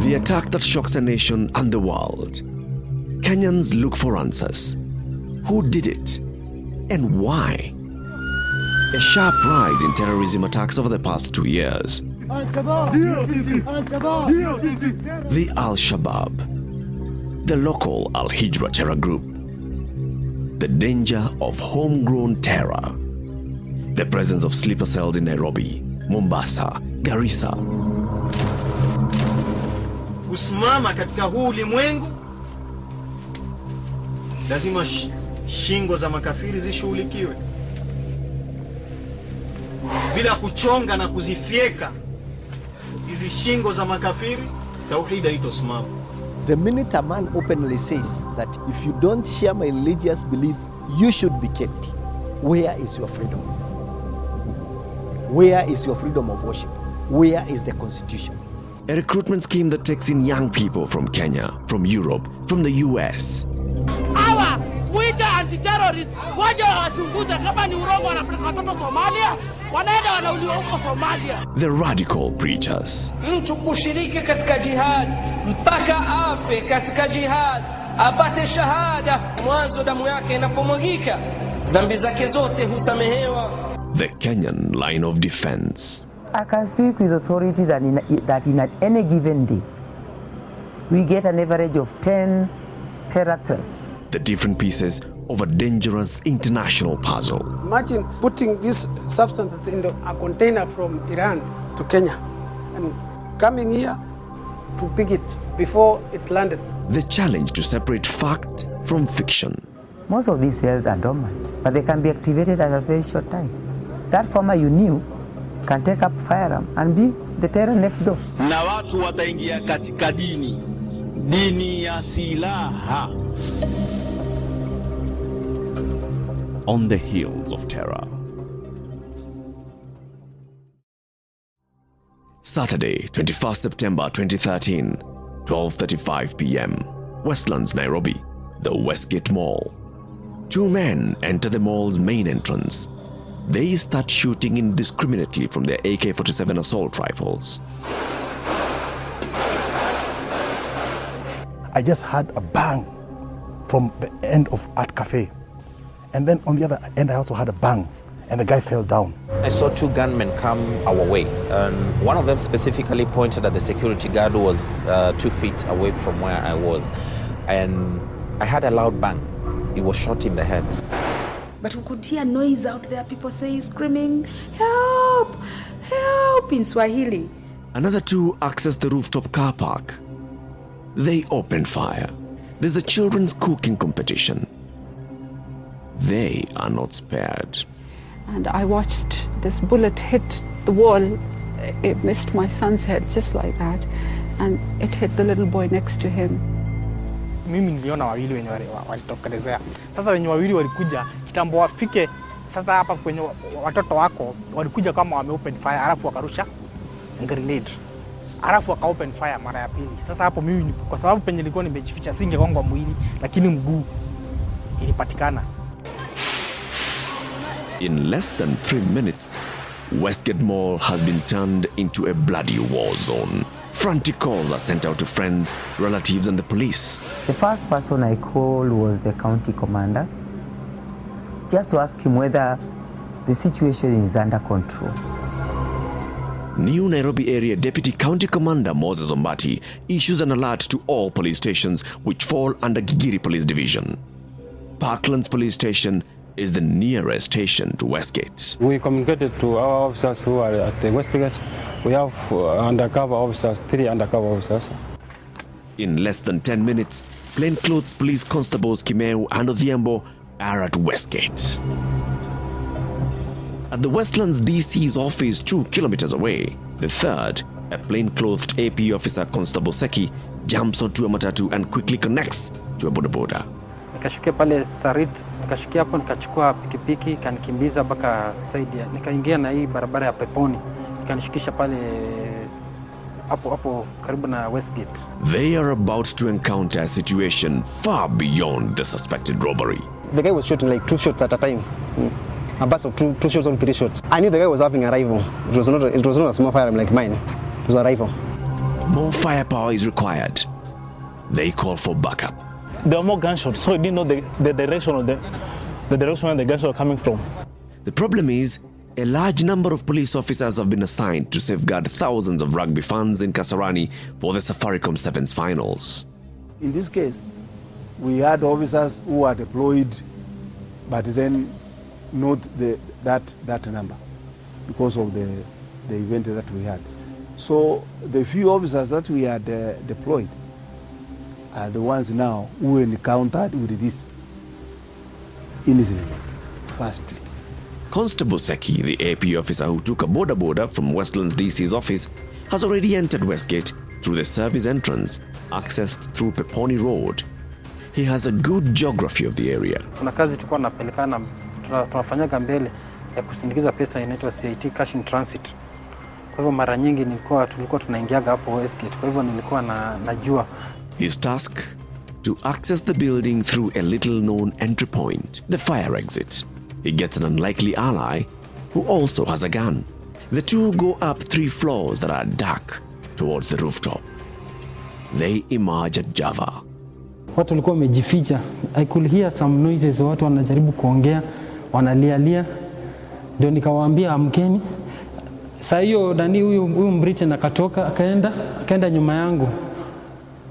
The attack that shocks a nation and the world. Kenyans look for answers. Who did it? And why? A sharp rise in terrorism attacks over the past 2 years. The Al-Shabaab, the local Al-Hijra terror group, the danger of homegrown terror, the presence of sleeper cells in Nairobi, Mombasa, Garissa. Kusimama katika huu ulimwengu, lazima shingo za makafiri zishughulikiwe. Bila kuchonga na kuzifieka hizi shingo za makafiri, tauhid haitosimama. The minute a man openly says that if you don't share my religious belief, you should be killed, where is your freedom? Where is your freedom of worship? Where is the constitution? A recruitment scheme that takes in young people from Kenya, from Europe, from the US. Hawa muita anti-terrorist waje wachunguze kama ni urongo wanapeleka watoto Somalia, wanaenda wanauliwa huko Somalia. The radical preachers. Mtu kushiriki katika jihad mpaka afe katika jihad apate shahada, mwanzo damu yake inapomwagika dhambi zake zote husamehewa. The Kenyan line of defense. I can speak with authority that in any given day, we get an average of 10 terror threats. The different pieces of a dangerous international puzzle. Imagine putting these substances in a container from Iran to Kenya and coming here to pick it before it landed. The challenge to separate fact from fiction. Most of these cells are dormant, but they can be activated at a very short time. That farmer you knew can take up firearm and be the terror next door. Na watu wataingia katika dini ya silaha. On the heels of terror. Saturday, 21st September 2013, 12:35 p.m. Westlands, Nairobi, the Westgate Mall. Two men enter the mall's main entrance. They start shooting indiscriminately from their AK-47 assault rifles. I just heard a bang from the end of Art Cafe. And then on the other end, I also heard a bang, and the guy fell down. I saw two gunmen come our way, and one of them specifically pointed at the security guard who was 2 feet away from where I was. And I heard a loud bang. He was shot in the head. But we could hear noise out there, people saying, screaming, help, help, in Swahili. Another two access the rooftop car park. They open fire. There's a children's cooking competition. They are not spared. And I watched this bullet hit the wall. It missed my son's head just like that. And it hit the little boy next to him. Mimi niliona wawili wenye walitokelezea. Sasa wenye wawili walikuja kitambo wafike sasa hapa kwenye watoto wako walikuja kama wame open fire alafu wakarusha grenade. Alafu waka open fire mara ya pili. Sasa hapo mimi kwa sababu penye nilikuwa nimejificha singegongwa mwili lakini mguu ilipatikana. In less than 3 minutes, Westgate Mall has been turned into a bloody war zone. Frantic calls are sent out to friends, relatives, and the police. The first person I called was the county commander, just to ask him whether the situation is under control. New Nairobi Area Deputy County Commander Moses Ombati issues an alert to all police stations which fall under Gigiri Police Division. Parklands Police Station is the nearest station to Westgate. We communicated to our officers who are at the Westgate. We have undercover officers, 3 undercover officers. In less than 10 minutes, plainclothes police constables Kimeu and Odhiambo are at Westgate. At the Westlands DC's office 2 kilometers away, the third, a plainclothed AP officer Constable Seki, jumps onto a matatu and quickly connects to a bodaboda. Nikashukia pale Sarit, nikashukia hapo nikachukua pikipiki kanikimbiza mpaka Saidia. Nikaingia na hii barabara ya Peponi. Nikanishukisha pale hapo karibu na Westgate. They are about to encounter a situation far beyond the suspected robbery. The guy was shooting like 2 shots at a time. A burst of 2 shots or 3 shots. I knew the guy was having a rifle. It was not a small firearm like mine. It was a rifle. More firepower is required. They call for backup. There were more gunshots, so I didn't know the direction of the direction where the gunshots were coming from. The problem is, a large number of police officers have been assigned to safeguard thousands of rugby fans in Kasarani for the Safaricom Sevens finals. In this case, we had officers who were deployed, but then not that number because of the event that we had. So the few officers that we had deployed are the ones now who encountered with this incident firstly. Constable Seki, the AP officer who took a boda from Westlands DC's office, has already entered Westgate through the service entrance, accessed through Peponi Road. He has a good geography of the area. Kuna kazi tulikuwa tunapelekana tunafanyaga mbele ya kusindikiza pesa inaitwa CIT cash in transit. Kwa hivyo mara nyingi tulikuwa tunaingiaga hapo Westgate. Kwa hivyo nilikuwa najua. His task to access the building through a little known entry point, the fire exit. He gets an unlikely ally who also has a gun. The two go up 3 floors that are dark towards the rooftop. They emerge at Java. Watu walikuwa wamejificha. I could hear some noises, watu wanajaribu kuongea, wanalialia. Ndio nikawaambia amkeni. Saa hiyo ndani huyu Mbritain akatoka, akaenda nyuma yangu.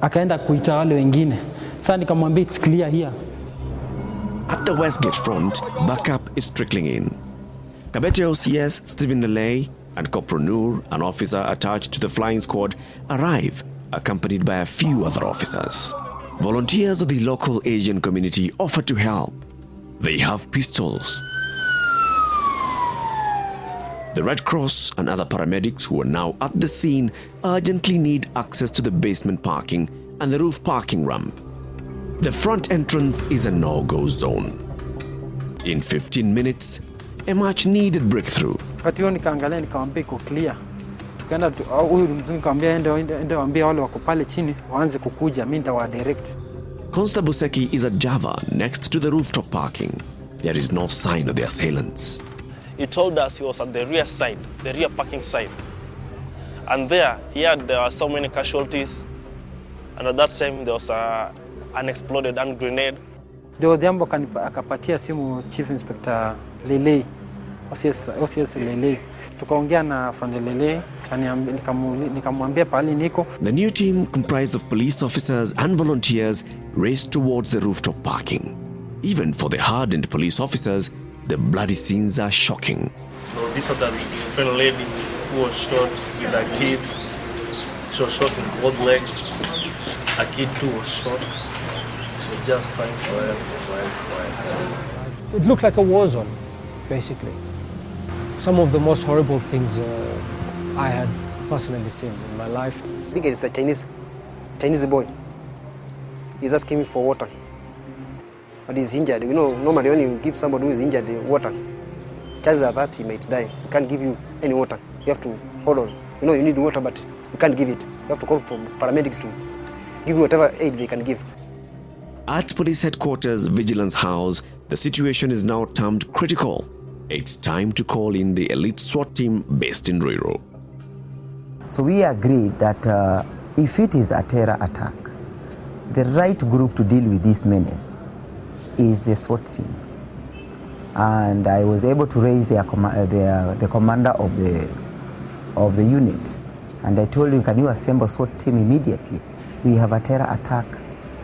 Akaenda kuita wale wengine. Sasa nikamwambia it's clear here. At the Westgate front, backup is trickling in. Kabete OCS Stephen Lelay and Corporal Noor, an officer attached to the flying squad, arrive, accompanied by a few other officers. Volunteers of the local Asian community offer to help. They have pistols. The Red Cross and other paramedics who are now at the scene urgently need access to the basement parking and the roof parking ramp. The front entrance is a no-go zone. In 15 minutes, a much-needed breakthrough. Wakati huo nikaangalia nikamwambia iko clear. Tukaenda huyu mzungu nikamwambia ende waambie wale wako pale chini waanze kukuja, mimi nitawa direct. Constable Seki is at Java next to the rooftop parking. There is no sign of the assailants. He told us he was at the rear side, the rear parking side. And there were so many casualties. And at that time there was an exploded hand grenade. Ndio Odhiambo akapatia simu Chief Inspector Lelay, OCS Lelay. Tukaongea na Afande Lelay, nikamwambia pale niko. The new team, comprised of police officers and volunteers, raced towards the rooftop parking. Even for the hardened police officers, the bloody scenes are shocking. There was this other Ukrainian lady who was shot with her kids. She was shot in both legs. A kid too was shot. She was just crying for help. It looked like a war zone, basically. Some of the most horrible things I had personally seen in my life. I think it's a Chinese boy. He's asking me for water. But he's injured. You know, normally when you give somebody who is injured water, chances are that he might die. We can't give you any water. You have to hold on. You know, you need water, but you can't give it. You have to call for paramedics to give you whatever aid they can give. At police headquarters, Vigilance House, the situation is now termed critical. It's time to call in the elite SWAT team based in Ruiru. So we agreed that if it is a terror attack, the right group to deal with this menace is the SWAT team. And I was able to raise the commander of the unit. And I told him, can you assemble SWAT team immediately? We have a terror attack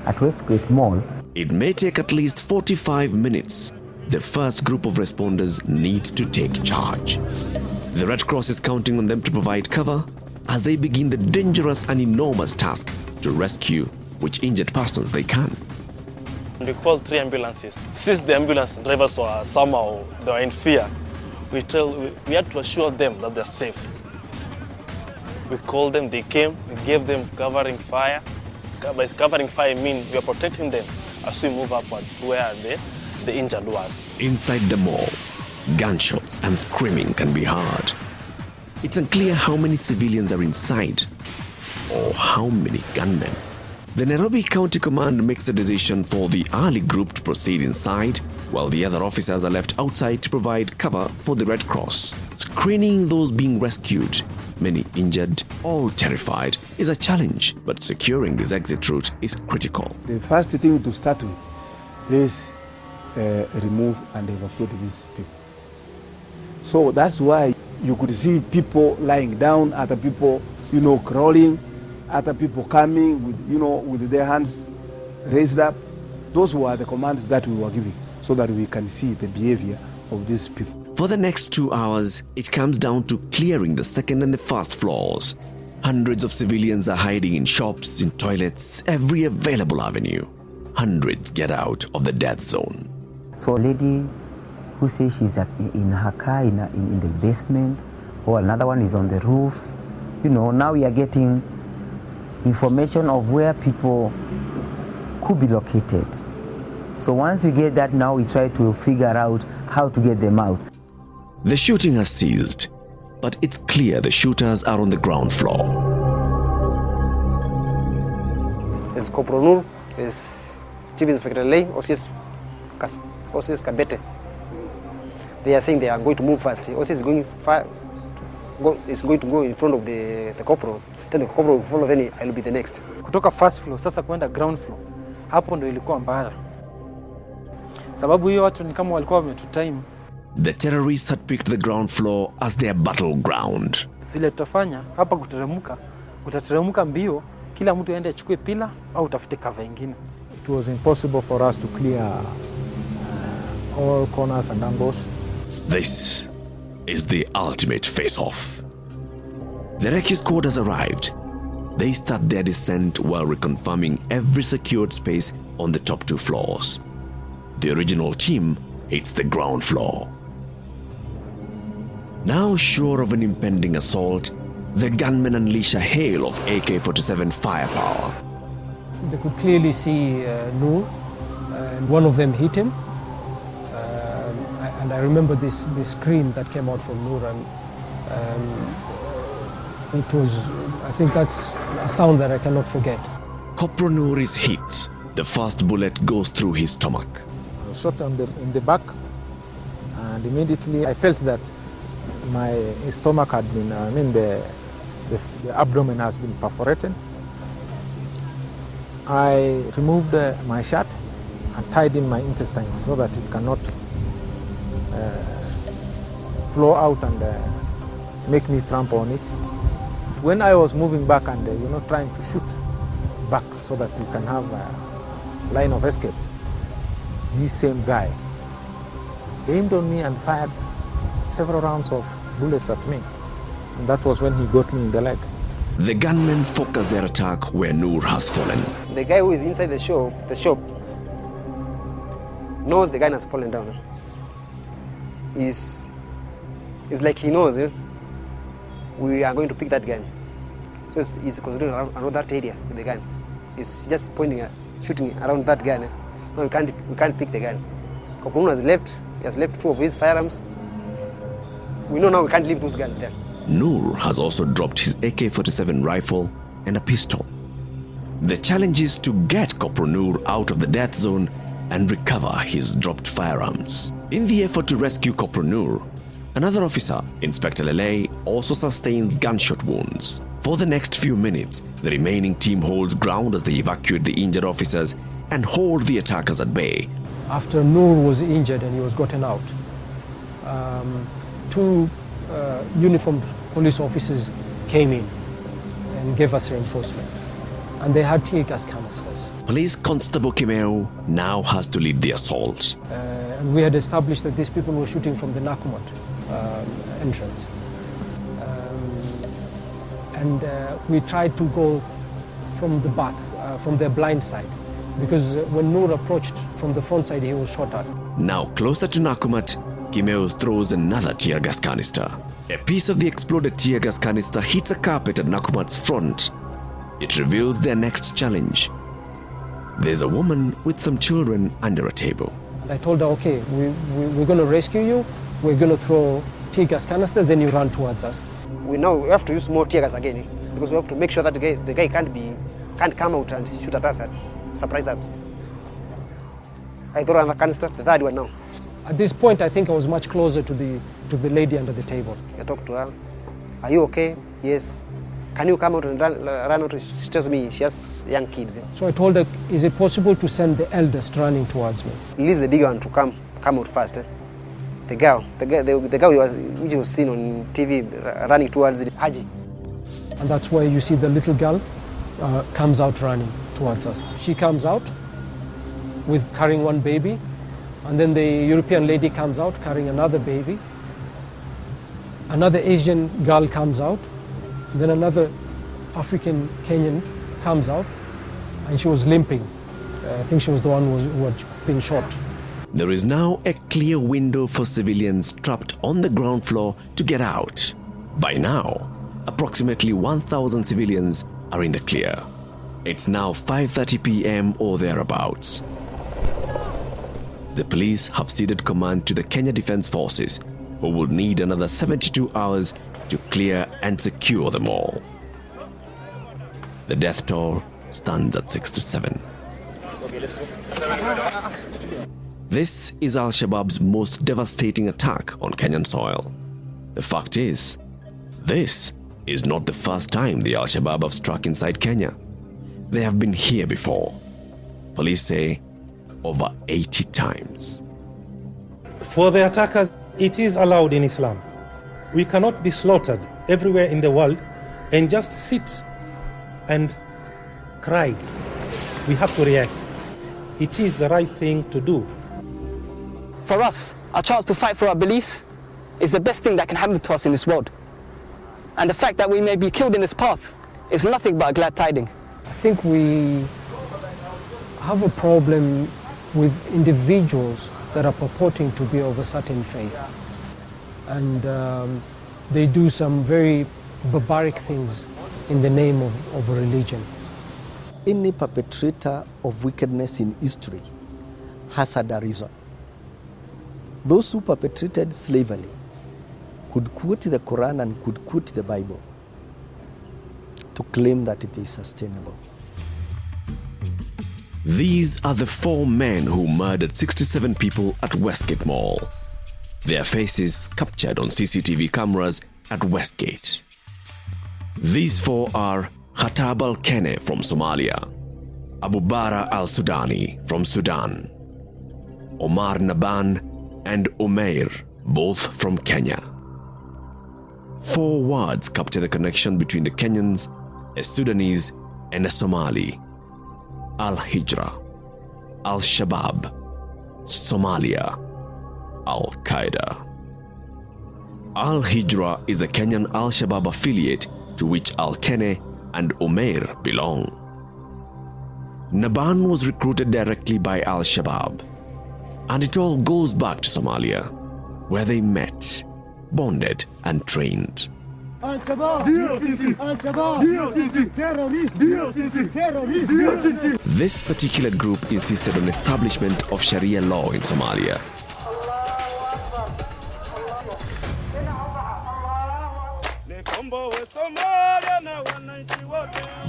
at Westgate Mall. It may take at least 45 minutes. The first group of responders need to take charge. The Red Cross is counting on them to provide cover as they begin the dangerous and enormous task to rescue which injured persons they can. We called 3 ambulances. Since the ambulance drivers were somehow they were in fear, we had to assure them that they're safe. We called them, they came, we gave them covering fire. By covering fire, I mean we are protecting them as we move upward to where the injured was. Inside the mall, gunshots and screaming can be heard. It's unclear how many civilians are inside or how many gunmen. The Nairobi County Command makes a decision for the early group to proceed inside, while the other officers are left outside to provide cover for the Red Cross. screening those being rescued, many injured, all terrified, is a challenge, but securing this exit route is critical. The first thing to start with, let's remove and evacuate these people. So that's why you could see people lying down, other people, crawling, other people coming with, with their hands raised up. Those were the commands that we were giving so that we can see the behavior of these people. For the next 2 hours, it comes down to clearing the second and the first floors. Hundreds of civilians are hiding in shops, in toilets, every available avenue. Hundreds get out of the death zone. So a lady who says she's in her car in the basement, or another one is on the roof. Now we are getting information of where people could be located. So once we get that, now we try to figure out how to get them out. The shooting has ceased, but it's clear the shooters are on the ground floor. There's Corporal Nur, there's Chief Inspector Lay, OCS Kabete. They are saying they are going to move fast. OCS is going to go in front of the corporal. Then the corporal will follow, then I'll be the next. Kutoka first floor sasa kwenda ground floor. Hapo ndo ilikuwa mbaya. Sababu hiyo watu ni kama walikuwa wametutime. The terrorists had picked the ground floor as their battleground. Vile tutafanya hapa utateremka mbio, kila mtu aende achukue pila au utafute cover nyingine. It was impossible for us to clear all corners and angles. This is the ultimate face-off. The rescue squad has arrived. They start their descent while reconfirming every secured space on the top 2 floors. The original team hits the ground floor. Now sure of an impending assault, the gunmen unleash a hail of AK-47 firepower. They could clearly see Nur, and one of them hit him. And I remember this scream that came out from Nur, and it was, I think that's a sound that I cannot forget. Corporal Nur is hit. The first bullet goes through his stomach. I was shot in the back, and immediately I felt that my stomach had been, the abdomen has been perforated. I removed my shirt and tied in my intestines so that it cannot flow out and make me trample on it. When I was moving back and trying to shoot back so that we can have a line of escape, this same guy aimed on me and fired several rounds of bullets at me. And that was when he got me in the leg. The gunmen focus their attack where Nur has fallen. The guy who is inside the shop knows the gun has fallen down. It's like he knows we are going to pick that gun. So he's considering around that area with the gun. He's just shooting around that gun. No, we can't pick the gun. Corporal has left. He has left 2 of his firearms. We know now we can't leave those guns there. Nur has also dropped his AK-47 rifle and a pistol. The challenge is to get Corporal Nur out of the death zone and recover his dropped firearms. In the effort to rescue Corporal Nur, another officer, Inspector Lele, also sustains gunshot wounds. For the next few minutes, the remaining team holds ground as they evacuate the injured officers and hold the attackers at bay. After Nur was injured and he was gotten out, 2 uniformed police officers came in and gave us reinforcement. And they had tear gas canisters. Police Constable Kimeu now has to lead the assault. And we had established that these people were shooting from the Nakumat entrance. And we tried to go from the back, from their blind side, because when Nur approached from the front side, he was shot at. Now closer to Nakumat, Kimeu throws another tear gas canister. A piece of the exploded tear gas canister hits a carpet at Nakumat's front. It reveals their next challenge. There's a woman with some children under a table. I told her, okay, we're going to rescue you. We're going to throw tear gas canister, then you run towards us. We have to use more tear gas again, because we have to make sure that the guy can't come out and shoot at us, and surprise us. I throw another canister, the third one now. At this point, I think I was much closer to to the lady under the table. I talked to her. Are you okay? Yes. Can you come out and run out? She tells me she has young kids. So I told her, is it possible to send the eldest running towards me? Release the bigger one to come out first. The girl which was seen on TV running towards the Haji. And that's where you see the little girl comes out running towards us. She comes out with carrying one baby, and then the European lady comes out carrying another baby. Another Asian girl comes out, then another African Kenyan comes out, and she was limping. I think she was the one who had been shot. There is now a clear window for civilians trapped on the ground floor to get out. By now, approximately 1,000 civilians are in the clear. It's now 5:30 p.m. or thereabouts. The police have ceded command to the Kenya Defence Forces, who will need another 72 hours to clear and secure them all. The death toll stands at 67. This is Al-Shabaab's most devastating attack on Kenyan soil. The fact is, this is not the first time the Al-Shabaab have struck inside Kenya. They have been here before. Police say over 80 times. For the attackers, it is allowed in Islam. We cannot be slaughtered everywhere in the world and just sit and cry. We have to react. It is the right thing to do. For us, a chance to fight for our beliefs is the best thing that can happen to us in this world. And the fact that we may be killed in this path is nothing but a glad tiding. I think we have a problem with individuals that are purporting to be of a certain faith. And they do some very barbaric things in the name of a religion. Any perpetrator of wickedness in history has had a reason. Those who perpetrated slavery could quote the Quran and could quote the Bible to claim that it is sustainable. These are the 4 men who murdered 67 people at Westgate Mall. Their faces captured on CCTV cameras at Westgate. These 4 are Khatab al-Kene from Somalia, Abu Bara al-Sudani from Sudan, Omar Naban and Umair, both from Kenya. 4 words capture the connection between the Kenyans, a Sudanese and a Somali. Al-Hijra, Al-Shabaab, Somalia, Al-Qaeda. Al-Hijra is a Kenyan Al-Shabaab affiliate to which Al-Kene and Umair belong. Naban was recruited directly by Al-Shabaab, and it all goes back to Somalia, where they met, bonded and trained. Al-Shabaab, Al-Shabaab, terrorists, This particular group insisted on establishment of Sharia law in Somalia.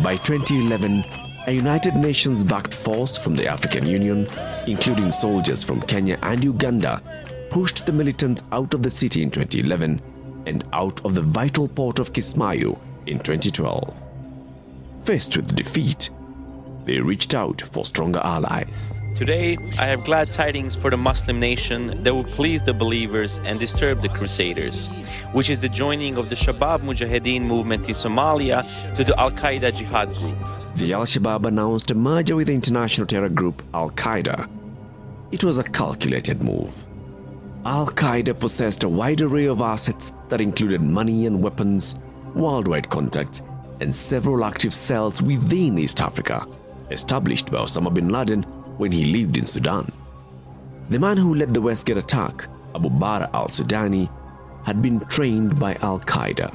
By 2011, a United Nations-backed force from the African Union, including soldiers from Kenya and Uganda, pushed the militants out of the city in 2011 and out of the vital port of Kismayo in 2012. Faced with defeat, they reached out for stronger allies. Today, I have glad tidings for the Muslim nation that will please the believers and disturb the crusaders, which is the joining of the Shabab Mujahideen movement in Somalia to the Al-Qaeda Jihad group. The Al-Shabaab announced a merger with the international terror group Al-Qaeda. It was a calculated move. Al-Qaeda possessed a wide array of assets that included money and weapons, worldwide contacts, and several active cells within East Africa, established by Osama bin Laden when he lived in Sudan. The man who led the Westgate attack, Abu Bara al-Sudani, had been trained by Al-Qaeda.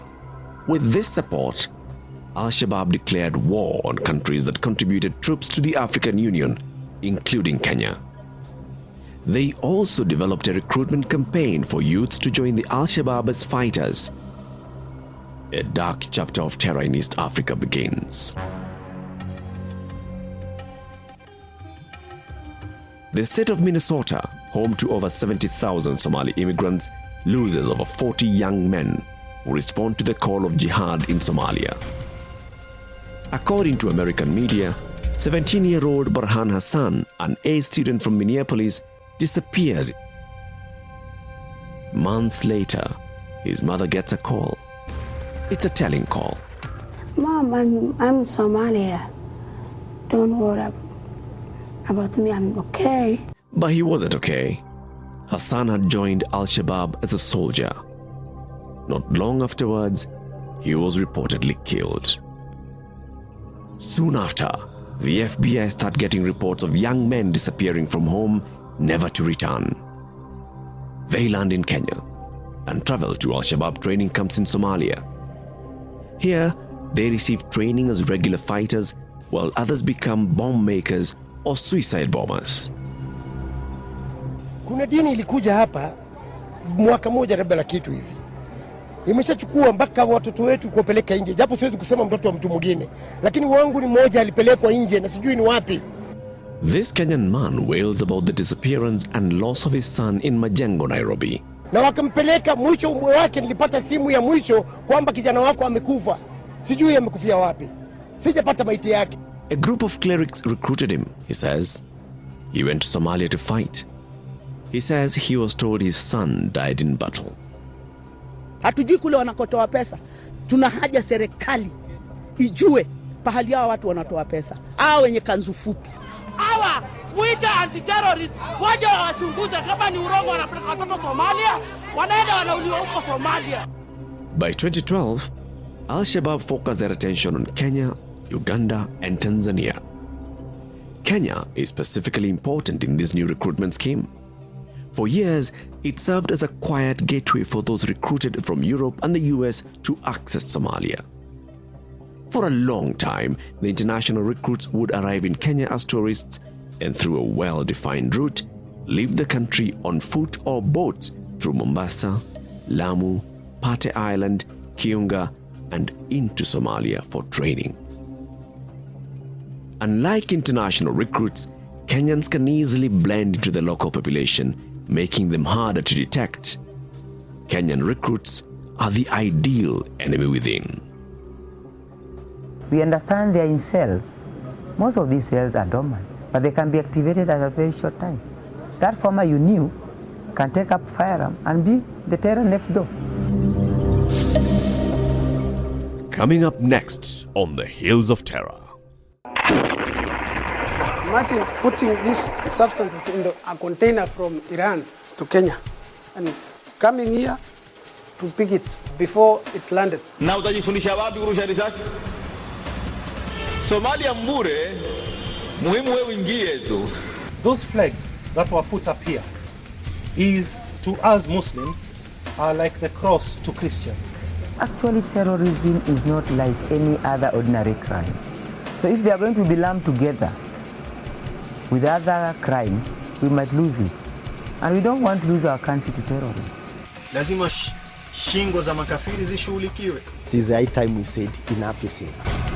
With this support, Al-Shabaab declared war on countries that contributed troops to the African Union, including Kenya. They also developed a recruitment campaign for youths to join the Al-Shabaab as fighters. A dark chapter of terror in East Africa begins. The state of Minnesota, home to over 70,000 Somali immigrants, loses over 40 young men who respond to the call of jihad in Somalia. According to American media, 17-year-old Burhan Hassan, an A student from Minneapolis, disappears. Months later, his mother gets a call. It's a telling call. Mom, I'm Somalia. Don't worry about me, I'm okay. But he wasn't okay. Hassan had joined Al-Shabaab as a soldier. Not long afterwards, he was reportedly killed. Soon after, the FBI started getting reports of young men disappearing from home, never to return. They land in Kenya and travel to Al-Shabaab training camps in Somalia. Here, they receive training as regular fighters, while others become bomb makers or suicide bombers. Kuna dini ilikuja hapa mwaka moja labda na kitu hivi. Imeshachukua mpaka watoto wetu kuwapeleka nje, japo siwezi kusema mtoto wa mtu mwingine, lakini wangu ni mmoja alipelekwa nje na sijui ni wapi. This Kenyan man wails about the disappearance and loss of his son in Majengo, Nairobi. Na wakampeleka, mwisho wake nilipata simu ya mwisho kwamba kijana wako amekufa. Sijui amekufia wapi. Sijapata maiti yake. A group of clerics recruited him, he says. He went to Somalia to fight. He says he was told his son died in battle. Hatujui kule wanakotoa pesa. Tuna haja serikali ijue pahali hao watu wanatoa pesa. Hao wenye kanzu fupi. Hawa muita anti-terrorist waje wachunguze kama ni urongo wanapeleka watoto Somalia, wanaenda wanauliwa huko Somalia. By 2012, Al-Shabaab focused their attention on Kenya, Uganda, and Tanzania. Kenya is specifically important in this new recruitment scheme. For years, it served as a quiet gateway for those recruited from Europe and the US to access Somalia. For a long time, the international recruits would arrive in Kenya as tourists and through a well-defined route, leave the country on foot or boats through Mombasa, Lamu, Pate Island, Kiunga, and into Somalia for training. Unlike international recruits, Kenyans can easily blend into the local population, making them harder to detect. Kenyan recruits are the ideal enemy within. We understand they are in cells. Most of these cells are dormant, but they can be activated at a very short time. That farmer you knew can take up firearm and be the terror next door. Coming up next on the Hills of Terror. Imagine putting this substance in a container from Iran to Kenya and coming here to pick it before it landed. Na utajifundisha wapi kurusha risasi? Somalia mbure, muhimu wewe ingie tu. Those flags that were put up here is to us Muslims are like the cross to Christians. Actually, terrorism is not like any other ordinary crime. So if they are going to be lumped together with other crimes, we might lose it. And we don't want to lose our country to terrorists. Lazima shingo za makafiri zishughulikiwe. This is the high time we said enough is enough.